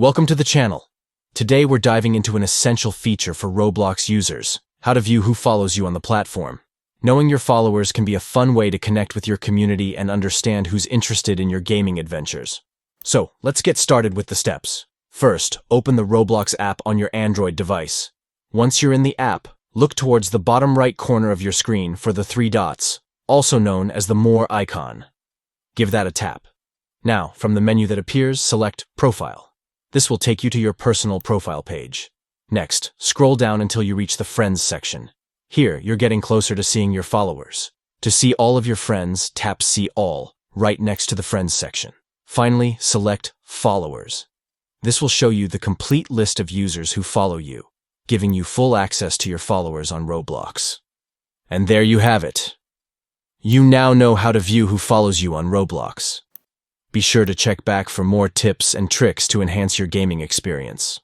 Welcome to the channel. Today we're diving into an essential feature for Roblox users: how to view who follows you on the platform. Knowing your followers can be a fun way to connect with your community and understand who's interested in your gaming adventures. So, let's get started with the steps. First, open the Roblox app on your Android device. Once you're in the app, look towards the bottom right corner of your screen for the three dots, also known as the More icon. Give that a tap. Now, from the menu that appears, select Profile. This will take you to your personal profile page. Next, scroll down until you reach the Friends section. Here, you're getting closer to seeing your followers. To see all of your friends, tap See All, right next to the Friends section. Finally, select Followers. This will show you the complete list of users who follow you, giving you full access to your followers on Roblox. And there you have it. You now know how to view who follows you on Roblox. Be sure to check back for more tips and tricks to enhance your gaming experience.